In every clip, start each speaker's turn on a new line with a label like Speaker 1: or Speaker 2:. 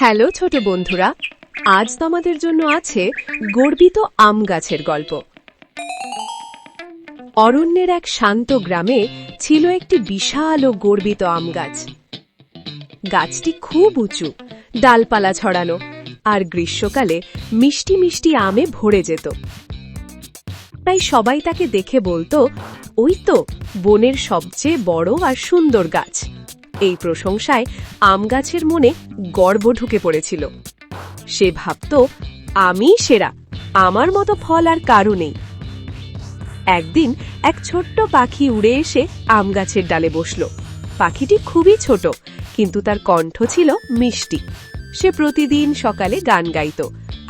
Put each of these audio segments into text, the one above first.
Speaker 1: Hello ছোট বন্ধুরা, আজ তোমাদের জন্য আছে গর্বিত আম গাছের গল্প। অরণ্যের এক শান্ত গ্রামে ছিল একটি বিশাল ও গর্বিত আম গাছ। গাছটি খুব উঁচু, ডালপালা ছড়ানো, আর গ্রীষ্মকালে মিষ্টি মিষ্টি আমে ভরে যেত। তাই সবাই তাকে দেখে বলতো, ওই তো বনের সবচেয়ে বড় আর সুন্দর গাছ। এই প্রশংসায় আম গাছের মনে গর্ব ঢুকে পড়েছিল। সে ভাবত, আমি সেরা, আমার মতো ফল আর কারো নেই। একদিন এক ছোট্ট পাখি উড়ে এসে আম গাছের ডালে বসল। পাখিটি খুবই ছোট, কিন্তু তার কণ্ঠ ছিল মিষ্টি। সে প্রতিদিন সকালে গান গাইত,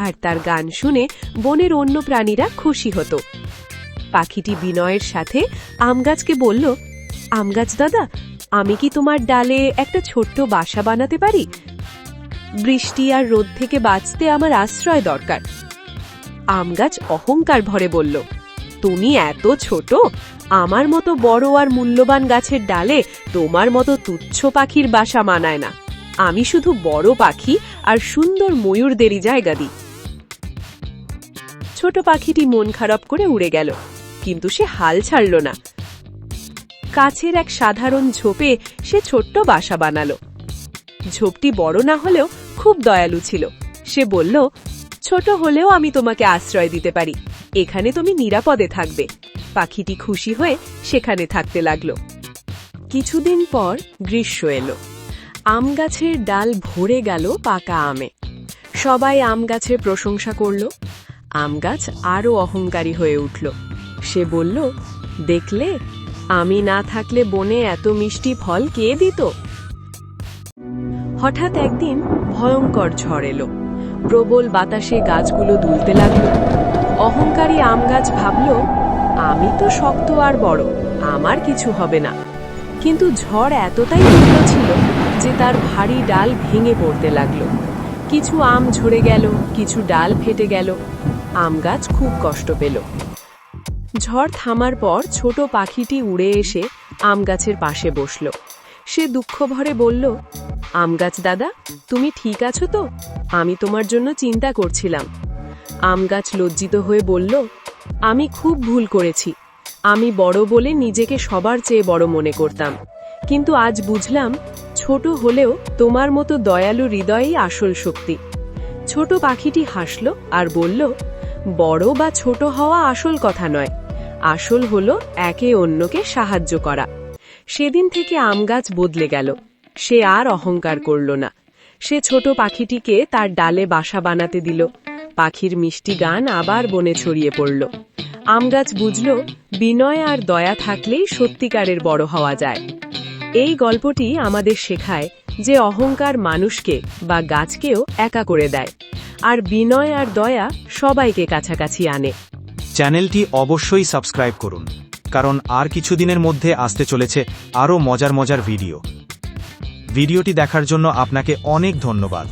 Speaker 1: আর তার গান শুনে বনের অন্য প্রাণীরা খুশি হতো। পাখিটি বিনয়ের সাথে আম গাছকে বলল, আম গাছ দাদা, আমি কি তোমার ডালে একটা ছোট্ট বাসা বানাতে পারি? বৃষ্টি আর রোদ থেকে বাঁচতে আমার আশ্রয় দরকার। আম গাছ অহংকার ভরে বলল, তুমি এত ছোট, আমার মতো বড় আর মূল্যবান গাছের ডালে তোমার মতো তুচ্ছ পাখির বাসা মানায় না। আমি শুধু বড় পাখি আর সুন্দর ময়ূরদেরই জায়গা দিই। ছোট পাখিটি মন খারাপ করে উড়ে গেল, কিন্তু সে হাল ছাড়ল না। কাছের এক সাধারণ ঝোপে সে ছোট্ট বাসা বানালো। ঝোপটি বড় না হলেও খুব দয়ালু ছিল। সে বলল, ছোট হলেও আমি তোমাকে আশ্রয় দিতে পারি, এখানে তুমি নিরাপদে থাকবে। পাখিটি খুশি হয়ে সেখানে থাকতে লাগলো। কিছুদিন পর গ্রীষ্ম এলো। আম গাছের ডাল ভরে গেল পাকা আমে। সবাই আম গাছের প্রশংসা করল। আম গাছ আরো অহংকারী হয়ে উঠল। সে বলল, দেখলে, আমি না থাকলে বনে এত মিষ্টি ফল কে দিত? হঠাৎ একদিন ভয়ঙ্কর ঝড় এলো। প্রবল বাতাসে গাছগুলো দুলতে লাগল। অহংকারী আম গাছ ভাবল, আমি তো শক্ত আর বড়, আমার কিছু হবে না। কিন্তু ঝড় এতটাই তীব্র ছিল যে তার ভারী ডাল ভেঙে পড়তে লাগল। কিছু আম ঝরে গেল, কিছু ডাল ফেটে গেল। আম গাছ খুব কষ্ট পেল। ঝড় থামার পর ছোট পাখিটি উড়ে এসে আম গাছের পাশে বসল। সে দুঃখ ভরে বলল, আম গাছ দাদা, তুমি ঠিক আছো তো? আমি তোমার জন্য চিন্তা করছিলাম। আম গাছ লজ্জিত হয়ে বলল, আমি খুব ভুল করেছি। আমি বড় বলে নিজেকে সবার চেয়ে বড় মনে করতাম, কিন্তু আজ বুঝলাম ছোট হলেও তোমার মতো দয়ালু হৃদয়ই আসল শক্তি। ছোট পাখিটি হাসল আর বলল, বড় বা ছোট হওয়া আসল কথা নয়, আসল হলো একে অন্যকে সাহায্য করা। সেদিন থেকে আম গাছ বদলে গেল। সে আর অহংকার করল না। সে ছোট পাখিটিকে তার ডালে বাসা বানাতে দিল। পাখির মিষ্টি গান আবার বনে ছড়িয়ে পড়ল। আম গাছ বুঝল, বিনয় আর দয়া থাকলেই সত্যিকারের বড় হওয়া যায়। এই গল্পটি আমাদের শেখায় যে অহংকার মানুষকে বা গাছকেও একা করে দেয়, আর বিনয় আর দয়া সবাইকে কাছাকাছি আনে।
Speaker 2: চ্যানেলটি অবশ্যই সাবস্ক্রাইব করুন, কারণ আর কিছুদিনের মধ্যে আসতে চলেছে আরও মজার ভিডিওটি দেখার জন্য আপনাকে অনেক ধন্যবাদ।